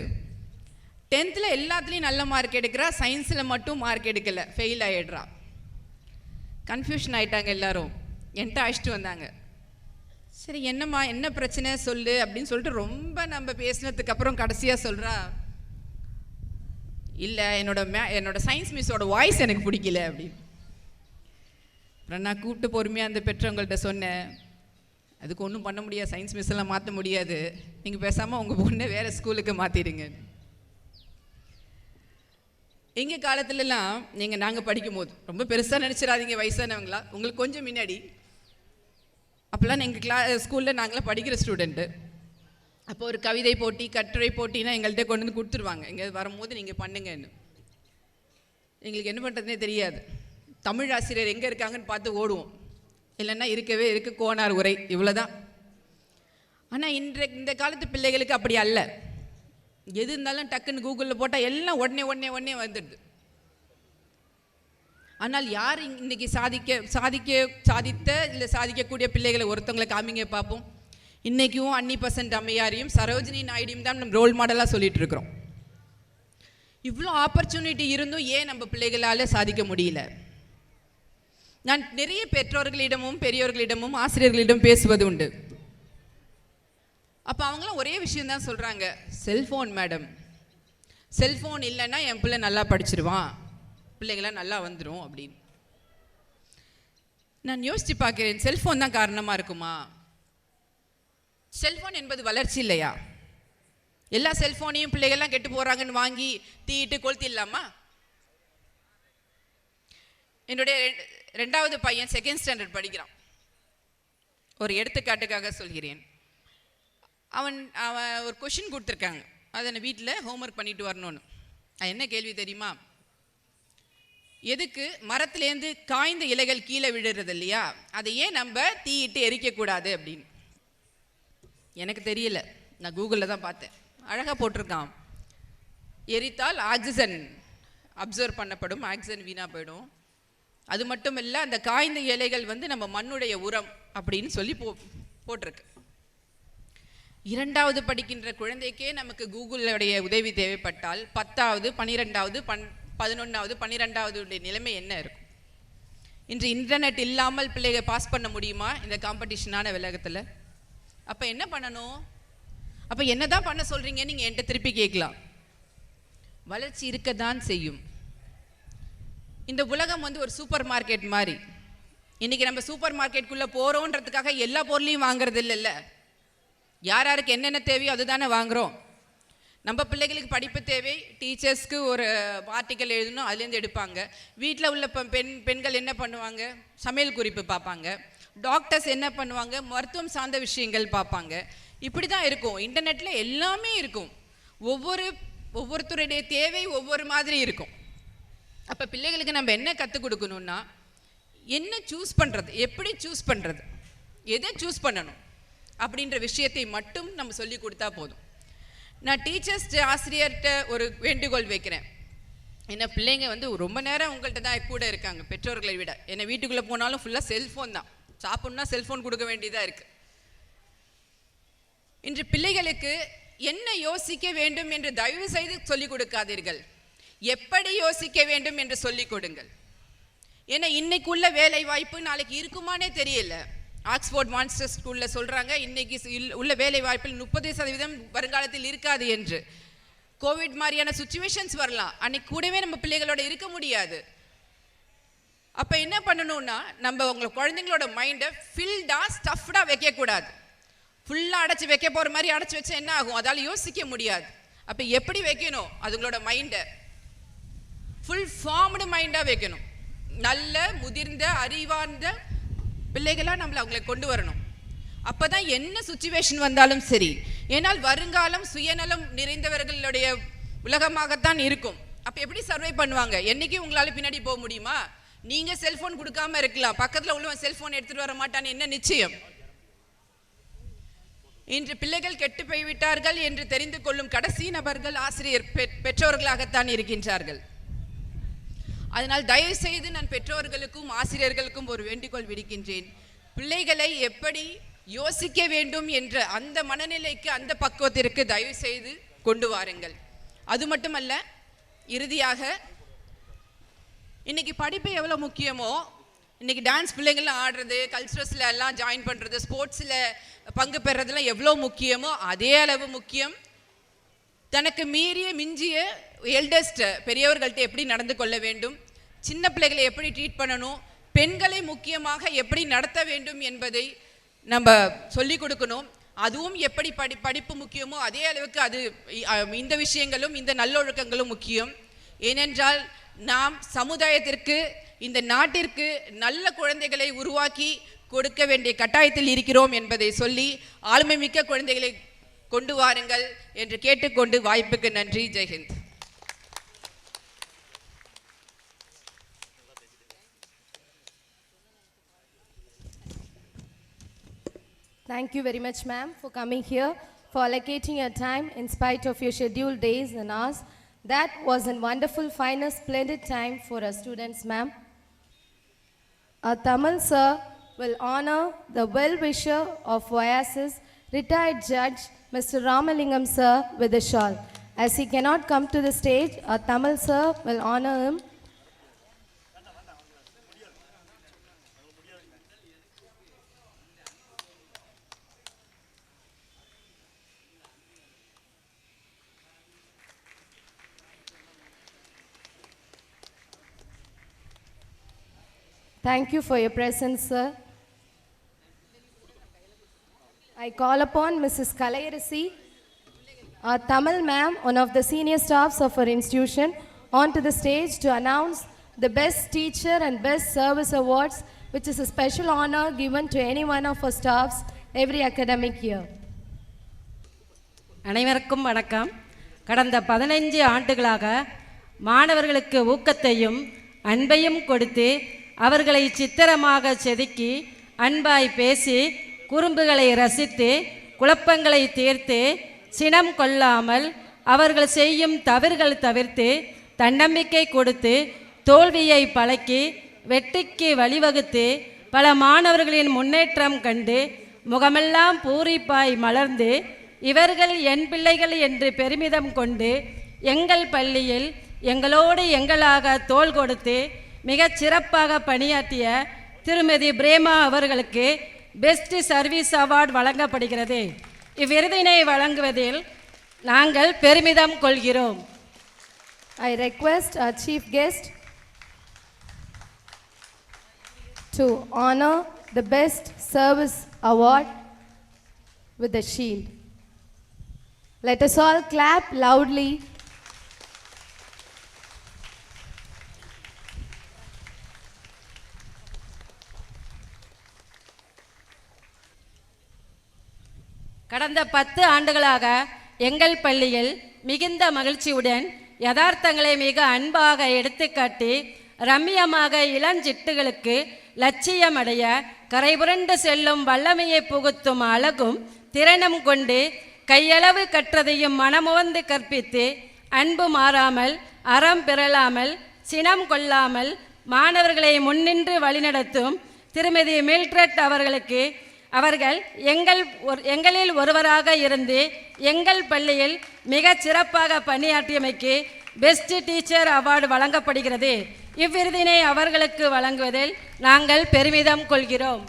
10th எல்லாத்துலேயும் நல்ல மார்க் எடுக்கிறா, சயின்ஸில் மட்டும் மார்க் எடுக்கலை, ஃபெயில் ஆகிடுறா. கன்ஃபியூஷன் ஆகிட்டாங்க எல்லாரும். என்கிட்ட அழைச்சிட்டு வந்தாங்க. சரி என்னம்மா என்ன பிரச்சனை சொல்லு அப்படின்னு சொல்லிட்டு ரொம்ப நம்ம பேசினதுக்கப்புறம் கடைசியாக சொல்கிறா, இல்லை என்னோட சயின்ஸ் மிஸ்ஸோட வாய்ஸ் எனக்கு பிடிக்கல அப்படின்னு. அப்புறம் நான் கூப்பிட்டு பொறுமையாக அந்த பெற்றவங்கள்ட்ட சொன்னேன், அதுக்கு ஒன்றும் பண்ண முடியாது, சயின்ஸ் மிஸ் எல்லாம் மாற்ற முடியாது, நீங்கள் பேசாமல் உங்கள் பொண்ணை வேறு ஸ்கூலுக்கு மாற்றிடுங்க. எங்கள் காலத்துலலாம் நாங்கள் படிக்கும்போது, ரொம்ப பெருசாக நினச்சிடாதீங்க வயசானவங்களா, உங்களுக்கு கொஞ்சம் முன்னாடி, அப்போல்லாம் எங்கள் ஸ்கூலில் நாங்களாம் படிக்கிற ஸ்டூடெண்ட்டு. அப்போ ஒரு கவிதை போட்டி, கட்டுரை போட்டினா எங்கள்கிட்ட கொண்டு வந்து கொடுத்துருவாங்க, இங்கே வரும்போது நீங்கள் பண்ணுங்கன்னு. எங்களுக்கு என்ன பண்ணுறதுனே தெரியாது. தமிழ் ஆசிரியர் எங்கே இருக்காங்கன்னு பார்த்து ஓடுவோம், இல்லைன்னா இருக்கவே கோனார் உரை, இவ்வளோதான். ஆனால் இந்த காலத்து பிள்ளைகளுக்கு அப்படி அல்ல. எது இருந்தாலும் டக்குன்னு கூகுளில் போட்டால் எல்லாம் உடனே வந்துடுது. ஆனால் யார் இன்றைக்கி சாதித்த இல்லை சாதிக்கக்கூடிய பிள்ளைகளை ஒருத்தவங்களை காமிங்க பார்ப்போம். இன்றைக்கும் அன்னி பெசன்ட் அம்மையாரையும் சரோஜினி நாயுடியும் தான் நம்ம ரோல் மாடலாக சொல்லிட்டு இருக்கிறோம். இவ்வளோ ஆப்பர்ச்சுனிட்டி இருந்தும் ஏன் நம்ம பிள்ளைகளால் சாதிக்க முடியல? நான் நிறைய பெற்றோர்களிடமும் பெரியோர்களிடமும் ஆசிரியர்களிடம் பேசுவது உண்டு. அப்போ அவங்களாம் ஒரே விஷயந்தான் சொல்கிறாங்க, செல்ஃபோன் மேடம், செல்ஃபோன் இல்லைன்னா என் பிள்ளை நல்லா படிச்சிருவான், பிள்ளைங்களாம் நல்லா வந்துடும் அப்படின்னு. நான் யோசித்து பார்க்குறேன், செல்ஃபோன் தான் காரணமாக இருக்குமா? செல்ஃபோன் என்பது வளர்ச்சி இல்லையா? எல்லா செல்ஃபோனையும் பிள்ளைகள்லாம் கெட்டு போகிறாங்கன்னு வாங்கி தீட்டு கொளுத்திடலாமா? என்னுடைய 2வது பையன் 2nd ஸ்டாண்டர்ட் படிக்கிறான். ஒரு எடுத்துக்காட்டுக்காக சொல்கிறேன். அவன் ஒரு கொஷின் கொடுத்துருக்காங்க, அதை நான் வீட்டில் ஹோம்ஒர்க் பண்ணிட்டு வரணும்னு. என்ன கேள்வி தெரியுமா? எதுக்கு மரத்துலேருந்து காய்ந்த இலைகள் கீழே விழுறது இல்லையா, அதை ஏன் நம்ம தீயிட்டு எரிக்கக்கூடாது அப்படின்னு. எனக்கு தெரியல, நான் கூகுளில் தான் பார்த்தேன். அழகாக போட்டிருக்கான், எரித்தால் ஆக்சிஜன் அப்சர்வ் பண்ணப்படும், ஆக்சிஜன் வீணாக போயிடும். அது மட்டும் இல்லை, அந்த காய்ந்த இலைகள் வந்து நம்ம மண்ணுடைய உரம் அப்படின்னு சொல்லி போட்டிருக்கு. 2வது படிக்கின்ற குழந்தைக்கே நமக்கு கூகுளுடைய உதவி தேவைப்பட்டால் 10வது 12வது 11வது 12வது நிலைமை என்ன இருக்கும்? இன்று இன்டர்நெட் இல்லாமல் பிள்ளைகள் பாஸ் பண்ண முடியுமா இந்த காம்படிஷனான உலகத்தில்? அப்போ என்ன பண்ணணும்? அப்போ என்ன தான் பண்ண சொல்கிறீங்க நீங்கள் என்கிட்ட திருப்பி கேட்கலாம். வளர்ச்சி இருக்க தான் செய்யும். இந்த உலகம் வந்து ஒரு சூப்பர் மார்க்கெட் மாதிரி. இன்றைக்கி நம்ம சூப்பர் மார்க்கெட்டுக்குள்ளே போகிறோன்றதுக்காக எல்லா பொருளையும் வாங்குறது இல்லைல்ல. யார் யாருக்கு என்னென்ன தேவையோ அதுதானே வாங்குகிறோம். நம்ம பிள்ளைகளுக்கு படிப்பு தேவை, டீச்சர்ஸ்க்கு ஒரு ஆர்டிக்கல் எழுதணும், அதுலேருந்து எடுப்பாங்க. வீட்டில் உள்ள பெண்கள் என்ன பண்ணுவாங்க? சமையல் குறிப்பு பார்ப்பாங்க. டாக்டர்ஸ் என்ன பண்ணுவாங்க? மருத்துவம் சார்ந்த விஷயங்கள் பார்ப்பாங்க. இப்படி தான் இருக்கும். இன்டர்நெட்டில் எல்லாமே இருக்கும். ஒவ்வொருத்தருடைய தேவை ஒவ்வொரு மாதிரி இருக்கும். அப்போ பிள்ளைகளுக்கு நம்ம என்ன கற்றுக் கொடுக்கணுன்னா, என்ன சூஸ் பண்ணுறது, எப்படி சூஸ் பண்ணுறது, எதை சூஸ் பண்ணணும் அப்படின்ற விஷயத்தை மட்டும் நம்ம சொல்லி கொடுத்தா போதும். நான் டீச்சர்ஸ்ட்டு ஆசிரியர்கிட்ட ஒரு வேண்டுகோள் வைக்கிறேன். என்ன பிள்ளைங்க வந்து ரொம்ப நேரம் உங்கள்கிட்ட தான் கூட இருக்காங்க பெற்றோர்களை விட. என்னை வீட்டுக்குள்ளே போனாலும் ஃபுல்லாக செல்ஃபோன் தான். சாப்பிட்ணுன்னா செல்ஃபோன் கொடுக்க வேண்டியதாக இருக்குது. இன்று பிள்ளைகளுக்கு என்ன யோசிக்க வேண்டும் என்று தயவு செய்து சொல்லிக் கொடுக்காதீர்கள். எப்படி யோசிக்க வேண்டும் என்று சொல்லிக் கொடுங்கள். ஏன்னா இன்னைக்குள்ள வேலை வாய்ப்பு நாளைக்கு இருக்குமானே தெரியல. ஆக்ஸ்போர்ட் மான்ஸ்டர் ஸ்கூலில் சொல்கிறாங்க, இன்னைக்கு உள்ள வேலை வாய்ப்பில் 30% வருங்காலத்தில் இருக்காது என்று. கோவிட் மாதிரியான சுச்சுவேஷன்ஸ் வரலாம், அன்னைக்கு கூடவே நம்ம பிள்ளைகளோட இருக்க முடியாது. அப்போ என்ன பண்ணணும்னா, நம்ம உங்கள் குழந்தைங்களோட மைண்டை ஃபில்டாக ஸ்டஃப்டாக வைக்கக்கூடாது. ஃபுல்லாக அடைச்சி வைக்க போகிற மாதிரி அடைச்சி வச்சா என்ன ஆகும்? அதால் யோசிக்க முடியாது. அப்போ எப்படி வைக்கணும்? அதுங்களோட மைண்டை ஃபுல் ஃபார்ம்டு மைண்டாக வைக்கணும். நல்ல முதிர்ந்த அறிவார்ந்த பிள்ளைகளாக நம்மளை அவங்களை கொண்டு வரணும். அப்போ தான் என்ன சுச்சுவேஷன் வந்தாலும் சரி. ஏன்னால் வருங்காலம் சுயநலம் நிறைந்தவர்களுடைய உலகமாகத்தான் இருக்கும். அப்போ எப்படி சர்வை பண்ணுவாங்க? என்றைக்கு உங்களால் பின்னாடி போக முடியுமா? நீங்கள் செல்ஃபோன் கொடுக்காம இருக்கலாம், பக்கத்தில் உள்ளவன் செல்ஃபோன் எடுத்துகிட்டு வர மாட்டான்னு என்ன நிச்சயம்? இன்று பிள்ளைகள் கெட்டு போய்விட்டார்கள் என்று தெரிந்து கொள்ளும் கடைசி நபர்கள் ஆசிரியர் பெற்றோர்களாகத்தான் இருக்கின்றார்கள். அதனால் தயவு செய்து நான் பெற்றோர்களுக்கும் ஆசிரியர்களுக்கும் ஒரு வேண்டுகோள் விடுக்கின்றேன். பிள்ளைகளை எப்படி யோசிக்க வேண்டும் என்ற அந்த மனநிலைக்கு, அந்த பக்குவத்திற்கு தயவு செய்து கொண்டு வாருங்கள். அது மட்டுமல்ல, இறுதியாக இன்னைக்கு படிப்பு எவ்வளோ முக்கியமோ, இன்னைக்கு டான்ஸ் பிள்ளைங்கள்லாம் ஆடுறது, கல்ச்சுரல்ஸில் எல்லாம் ஜாயின் பண்ணுறது, ஸ்போர்ட்ஸில் பங்கு பெறதுலாம் எவ்வளோ முக்கியமோ அதே அளவு முக்கியம் தனக்கு மீறிய மிஞ்சிய எல்டஸ்ட் பெரியவர்கள்ட்ட எப்படி நடந்து கொள்ள வேண்டும், சின்ன பிள்ளைகளை எப்படி ட்ரீட் பண்ணணும், பெண்களை முக்கியமாக எப்படி நடத்த வேண்டும் என்பதை நம்ம சொல்லிக் கொடுக்கணும். அதுவும் எப்படி படிப்பு முக்கியமோ அதே அளவுக்கு அது இந்த விஷயங்களும் இந்த நல்லொழுக்கங்களும் முக்கியம். ஏனென்றால் நாம் சமுதாயத்திற்கு, இந்த நாட்டிற்கு நல்ல குழந்தைகளை உருவாக்கி கொடுக்க வேண்டிய கட்டாயத்தில் இருக்கிறோம் என்பதை சொல்லி ஆளுமை மிக்க குழந்தைகளை கொண்டு வாருங்கள் என்று கேட்டுக்கொண்டு வாய்ப்புக்கு நன்றி. ஜெய்ஹிந்த். Thank you very much, ma'am, for coming here, for allocating your time in spite of your scheduled days and hours. That was a wonderful, fine, splendid time for our students, ma'am. Our Tamil sir will honor the well-wisher of Oasis, retired judge, Mr. Ramalingam sir, with a shawl. As he cannot come to the stage, our Tamil sir will honor him. Thank you for your presence, sir. I call upon Mrs. Kalairasi, our Tamil ma'am, one of the senior staffs of our institution, onto the stage to announce the Best Teacher and Best Service Awards, which is a special honor given to any one of our staffs every academic year. அனைவருக்கும் வணக்கம். கடந்த 15 ஆண்டுகளாக மாணவர்களுக்கு ஊக்கத்தையும் அன்பையும் கொடுத்து அவர்களை சித்திரமாக செதுக்கி அன்பாய் பேசி குறும்புகளை ரசித்து குழப்பங்களை தீர்த்து சினம் கொள்ளாமல் அவர்கள் செய்யும் தவறுகள் தவிர்த்து தன்னம்பிக்கை கொடுத்து தோல்வியை பழக்கி வெற்றிக்கு வழிவகுத்து பல மாணவர்களின் முன்னேற்றம் கண்டு முகமெல்லாம் பூரிப்பாய் மலர்ந்து இவர்கள் என் பிள்ளைகள் என்று பெருமிதம் கொண்டு எங்கள் பள்ளியில் எங்களோடு எங்களாக தோள் கொடுத்து மிகச் சிறப்பாக பணியாற்றிய திருமதி பிரேமா அவர்களுக்கு பெஸ்ட் சர்வீஸ் அவார்டு வழங்கப்படுகிறது. இவ்விருதினை வழங்குவதில் நாங்கள் பெருமிதம் கொள்கிறோம். I request our chief guest to honor the Best Service Award with the shield. Let us all clap loudly. கடந்த 10 ஆண்டுகளாக எங்கள் பள்ளியில் மிகுந்த மகிழ்ச்சியுடன் யதார்த்தங்களை மிக அன்பாக எடுத்துக்காட்டி ரம்மியமாக இளஞ்சிட்டுகளுக்கு லட்சியமடைய கரைபுரண்டு செல்லும் வல்லமையை புகுத்தும் அழகும் திறனும் கொண்டு கையளவு கற்றதையும் மனமுவந்து கற்பித்து அன்பு மாறாமல் அறம் பெறலாமல் சினம் கொள்ளாமல் மாணவர்களை முன்னின்று வழிநடத்தும் திருமதி மில்ட்ரட் அவர்களுக்கு அவர்கள் எங்களில் ஒருவராக இருந்து எங்கள் பள்ளியில் மிகச் சிறப்பாக பணியாற்றியமைக்கு பெஸ்ட் டீச்சர் அவார்டு வழங்கப்படுகிறது. இவ்விருதினை அவர்களுக்கு வழங்குவதில் நாங்கள் பெருமிதம் கொள்கிறோம்.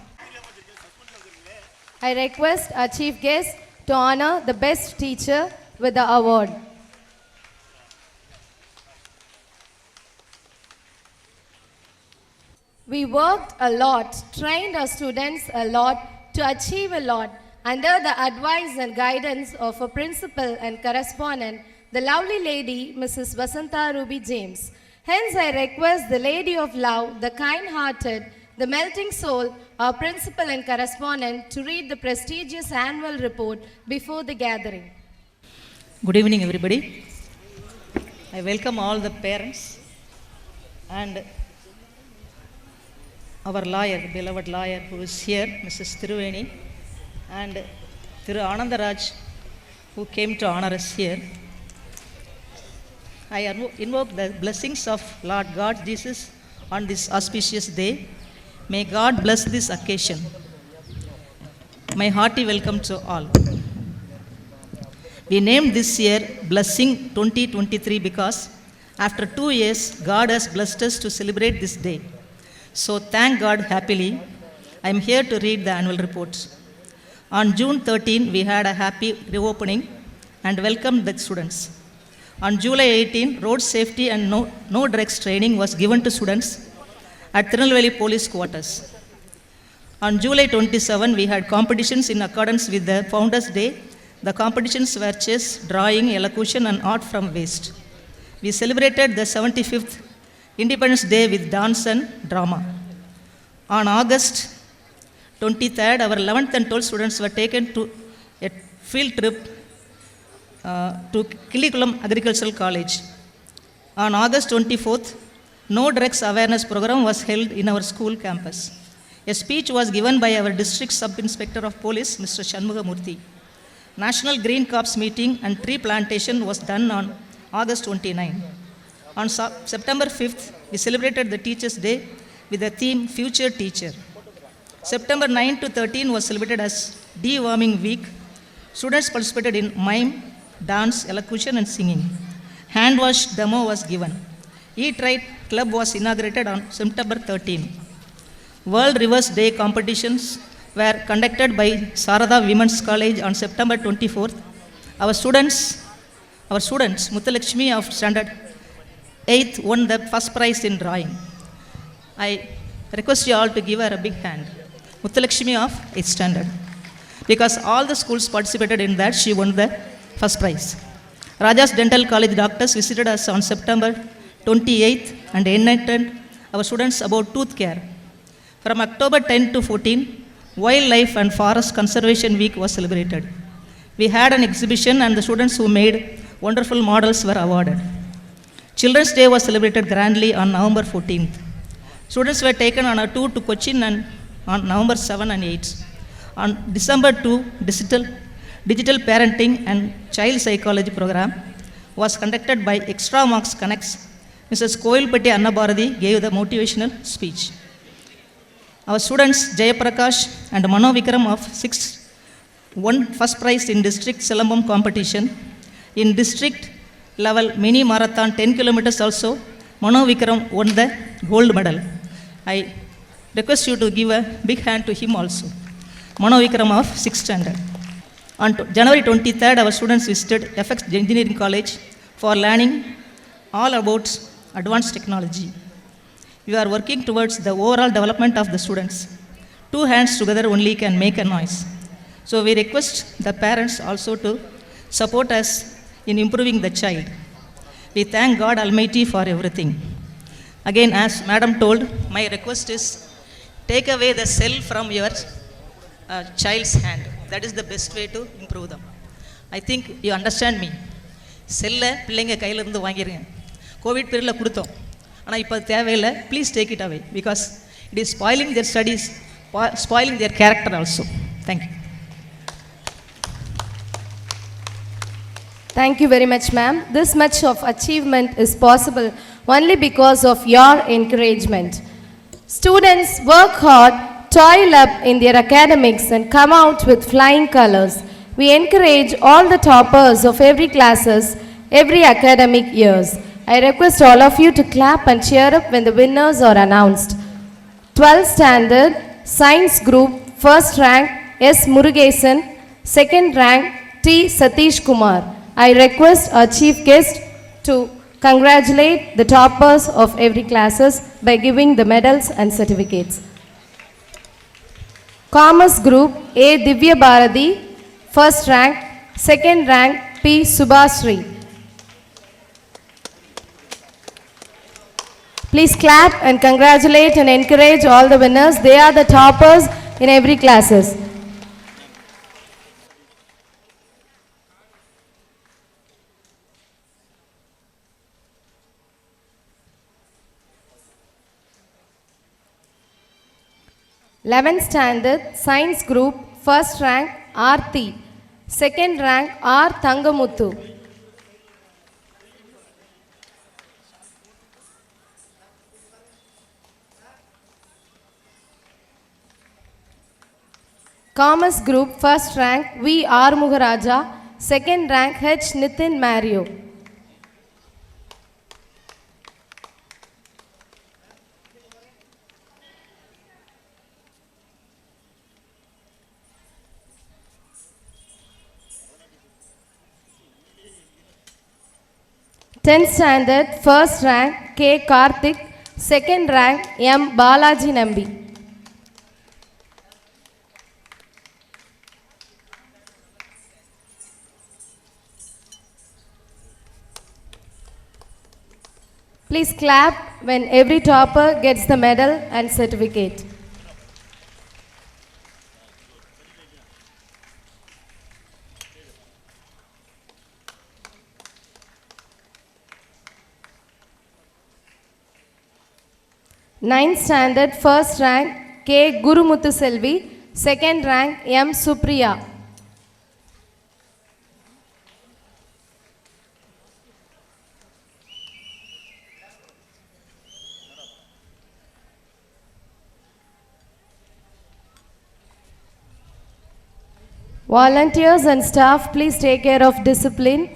I request our chief guest to honor the best teacher with the award. We worked a lot, trained our students a lot to achieve a lot under the advice and guidance of a principal and correspondent, the lovely lady, Mrs. Vasantha Ruby James. Hence, I request the lady of love, the kind-hearted, the melting soul, our principal and correspondent, to read the prestigious annual report before the gathering. Good evening, everybody. I welcome all the parents and our lawyer, beloved lawyer who is here, Mrs. Thiruveni, and Thiru Anandaraj, who came to honor us here. I invoke the blessings of Lord God Jesus on this auspicious day. May God bless this occasion. My hearty welcome to all. We named this year Blessing 2023 because after 2 years, God has blessed us to celebrate this day. So thank God happily. I am here to read the annual reports. On June 13, we had a happy reopening and welcomed the students. On July 18, road safety and no drugs training was given to students at Tirunelveli Police Quarters. On July 27, we had competitions in accordance with the Founders' Day. The competitions were chess, drawing, elocution, and art from waste. We celebrated the 75th Independence Day with dance and drama. On August 23rd, our 11th and 12th students were taken to a field trip to Kilikulam Agricultural College. On August 24th, no drugs awareness program was held in our school campus. A speech was given by our district sub-inspector of police, Mr. Shanmugamurthy. National Green Corps meeting and tree plantation was done on August 29. On September 5th, we celebrated the Teachers' Day with the theme Future Teacher. September 9 to 13 was celebrated as Deworming Week. Students participated in mime, dance, elocution, and singing. Hand wash demo was given. Eat Right Club was inaugurated on September 13. World Rivers Day competitions were conducted by Sarada Women's College on September 24th. Our students, Muthulakshmi of Standard 8th won the first prize in drawing. I request you all to give her a big hand. Muthulakshmi of 8th Standard. Because all the schools participated in that, she won the first prize. Rajas Dental College doctors visited us on September 28th and enlightened our students about tooth care. From October 10 to 14, Wildlife and Forest Conservation Week was celebrated. We had an exhibition and the students who made wonderful models were awarded. Children's Day was celebrated grandly on November 14th. Students were taken on a tour to Cochin and on November 7 and 8. On December 2, digital parenting and child psychology program was conducted by Extra Marks Connects. Mrs. Koilpatti Annabharati gave the motivational speech. Our students Jayaprakash and Mano Vikram of 6th won first prize in district Silambam competition. In district level mini marathon 10 kilometers also, Mano Vikram won the gold medal. I request you to give a big hand to him also. Mano Vikram of 6th standard. On January 23rd, our students visited FX Engineering College for learning all about advanced technology. We are working towards the overall development of the students. Two hands together only can make a noise. So we request the parents also to support us in improving the child. We thank God Almighty for everything. Again, as Madam told, my request is take away the cell from your child's hand. That is the best way to improve them. I think you understand me. செல்லை பிள்ளைங்க கையிலேருந்து வாங்கிடுங்க. Covid பீரியடில் கொடுத்தோம், ஆனால் இப்போ தேவையில்லை. Please take it away because it is spoiling their studies, spoiling their character also. Thank you. Thank you very much, ma'am. This much of achievement is possible only because of your encouragement. Students work hard, toil up in their academics and come out with flying colors. We encourage all the toppers of every classes, every academic years. I request all of you to clap and cheer up when the winners are announced. 12th standard science group, first rank S. Murugesan, second rank T. Satish Kumar. I request our chief guest to congratulate the toppers of every classes by giving the medals and certificates. Commerce group A. Divya Bharati, first rank, second rank P. Subhasri. Please clap and congratulate and encourage all the winners. They are the toppers in every classes. Eleventh standard science group, first rank Aarthi, second rank R. Thangamuthu. Commerce group, first rank V. R. Mugaraja, second rank H. Nitin Mario. Tenth standard first rank K. Karthik, second rank M. Balaji Nambi. Please clap when every topper gets the medal and certificate. Ninth standard first rank K. Gurumuthu Selvi, second rank M. Supriya. Volunteers and staff, please take care of discipline.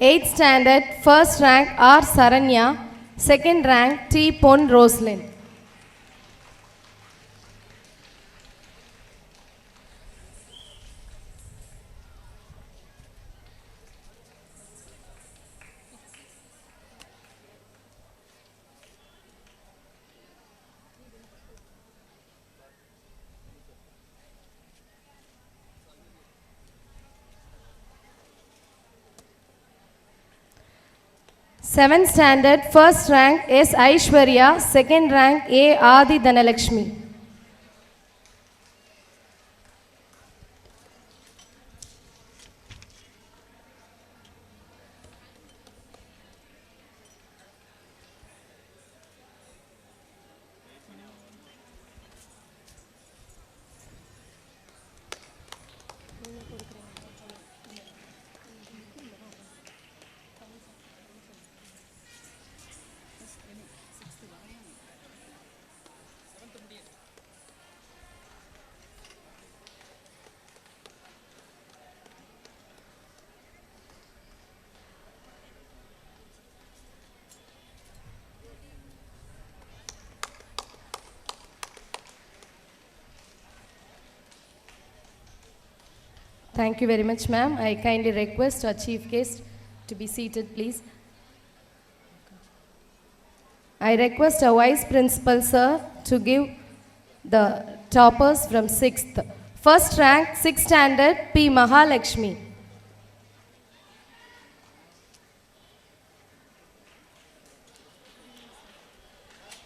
Eighth standard first rank R. Saranya, second rank T. Pon Roslyn. Seventh standard first rank S. Aishwarya, second rank A. Adi Dhanalakshmi. Thank you very much, ma'am. I kindly request our chief guest to be seated, please. I request our vice principal, sir, to give the toppers from 6th. First rank, 6th standard, P. Mahalakshmi.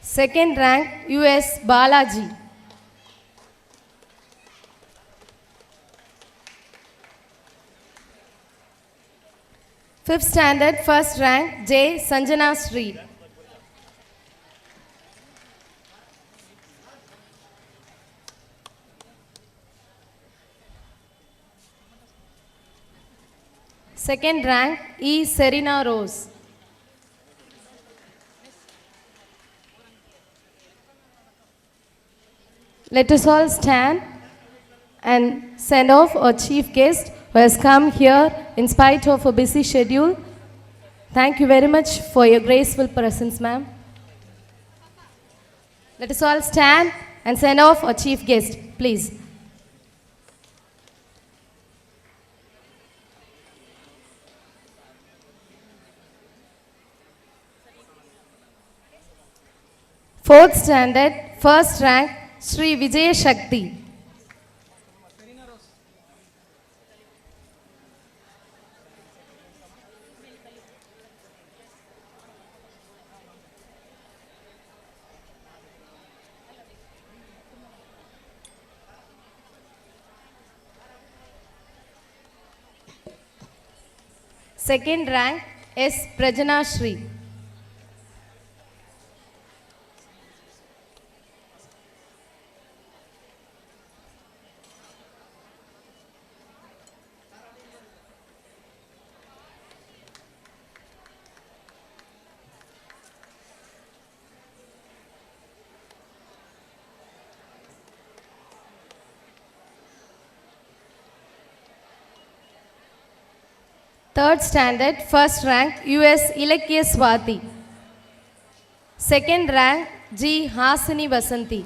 Second rank, U.S. Balaji. Fifth standard, first rank, J. Sanjana Sri. Second rank, E. Serena Rose. Let us all stand and send off our chief guest who has come here in spite of a busy schedule. Thank you very much for your graceful presence, ma'am. Let us all stand and send off our chief guest, please. Fourth standard, first rank, Sri Vijay Shakti. Second rank, S. Prajana Shri. Third standard, first rank, U.S. Ilakya Swati. Second rank, G. Hasini Vasanti.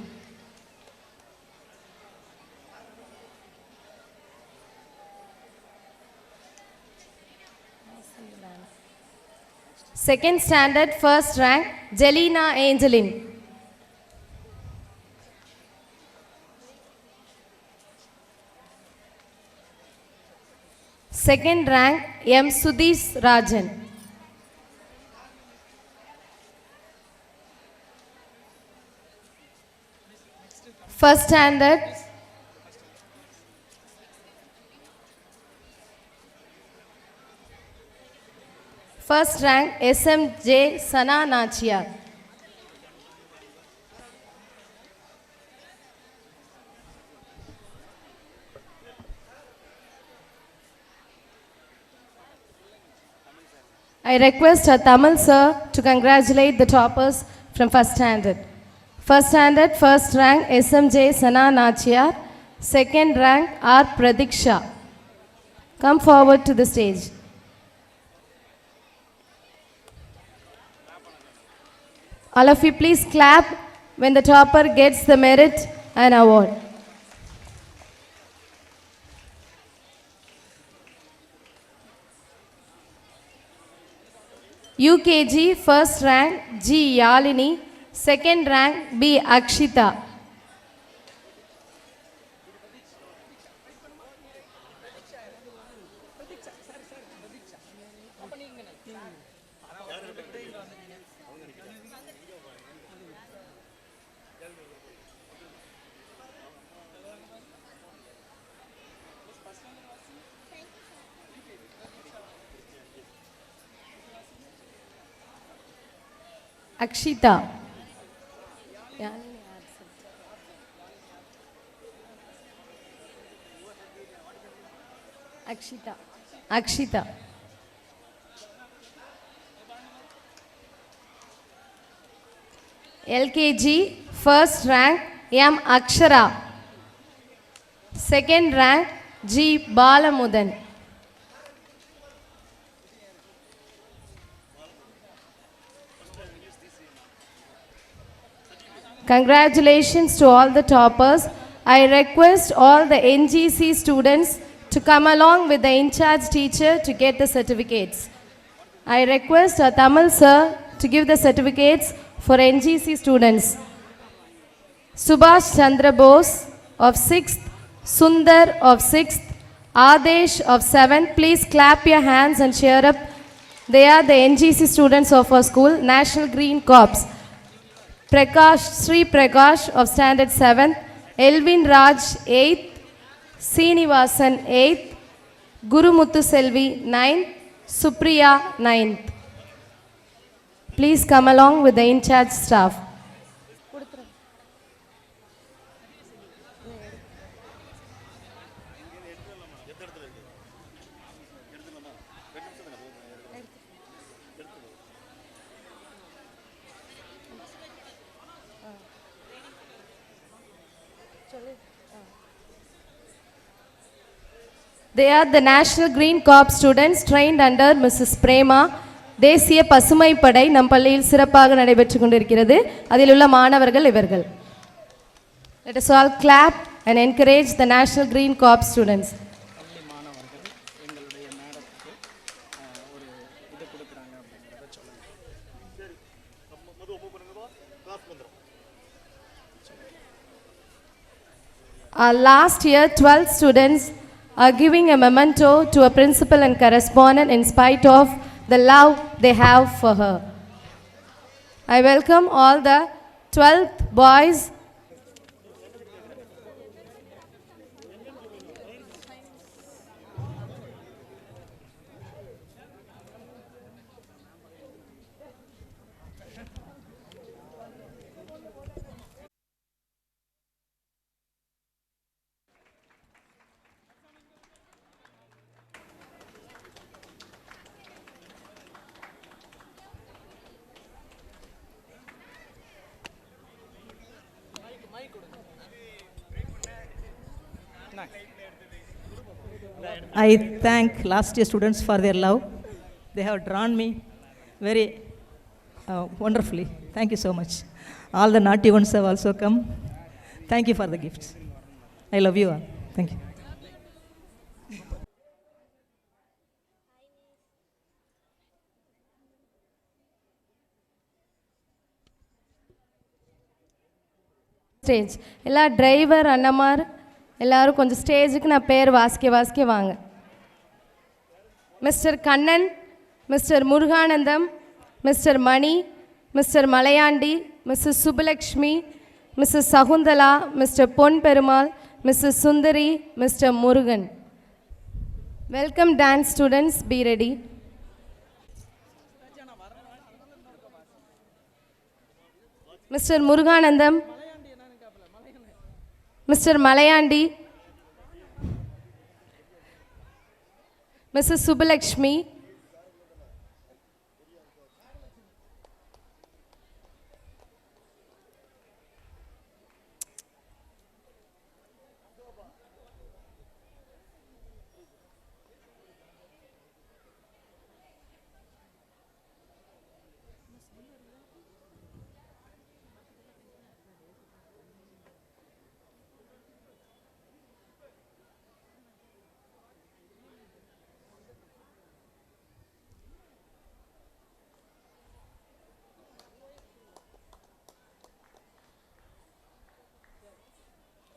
Second standard, first rank, Jelena Angeline. Second rank, M. Sudhish Rajan. First standard, first rank, SMJ Sana Nachia. I request our Tamil sir to congratulate the toppers from first standard. First standard, first rank, SMJ Sana Nachiyar. Second rank, R. Pradiksha. Come forward to the stage. All of you please clap when the topper gets the merit and award. UKG, first rank, G. Yalini. Second rank, B. Akshita. Akshita. Akshita. Akshita. LKG, first rank, M. Akshara. Second rank, G. Balamudan. Congratulations to all the toppers. I request all the NGC students to come along with the in-charge teacher to get the certificates. I request our Tamil sir to give the certificates for NGC students. Subhash Chandra Bose of 6th, Sundar of 6th, Adesh of 7th. Please clap your hands and cheer up. They are the NGC students of our school, National Green Corps. Prakash, Sri Prakash of standard 7th, Elvin Raj 8th, Sinivasan 8th, Guru Muthu Selvi 9th, Supriya 9th. Please come along with the in-charge staff. They are the National Green Corps students trained under Mrs. Prema. தேசிய பசுமை படை நம் பள்ளியில் சிறப்பாக நடைபெற்று கொண்டிருக்கிறது. அதில் உள்ள மாணவர்கள் இவர்கள். Let us all clap and encourage the National Green Corps students. Our last year 12 students are giving a memento to a principal and correspondent in spite of the love they have for her. I welcome all the 12th boys. I thank last year students for their love. They have drawn me very wonderfully. Thank you so much. All the naughty ones have also come. Thank you for the gifts. I love you all. Thank you. Stage எல்லா driver அண்ணமார் எல்லாரும் கொஞ்சம் ஸ்டேஜுக்கு நான் பேர் வாசிக்க வாங்க. Mr Kannan, Mr Muruganandam, Mr Mani, Mr Malaiyandi, Mrs Subalakshmi, Mrs Sakuntala, Mr Pon Perumal, Mrs Sundari, Mr Murugan. Welcome dance students, be ready. Mr Muruganandam, Mr Malaiyandi, Mrs Subalakshmi,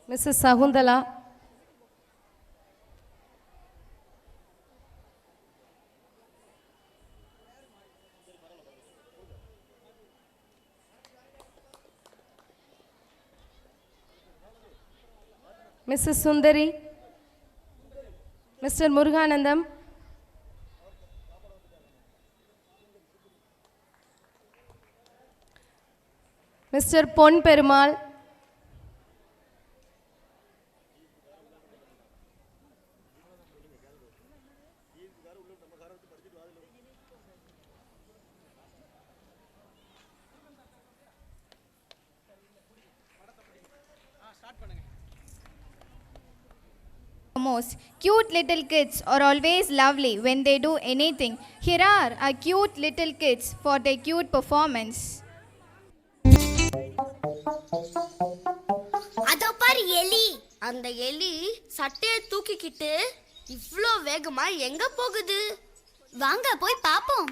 Mrs Sakuntala, Mrs Sundari, Mr Muruganandam, Mr Pon Perumal, Cute little kids are always lovely when they do anything. Here are our cute little kids for their cute performance. அதோ பாரு எலி. அந்த எலி சட்டையை தூக்கிக்கிட்டு இவ்ளோ வேகமா எங்க போகுது? வாங்க போய் பாப்போம்.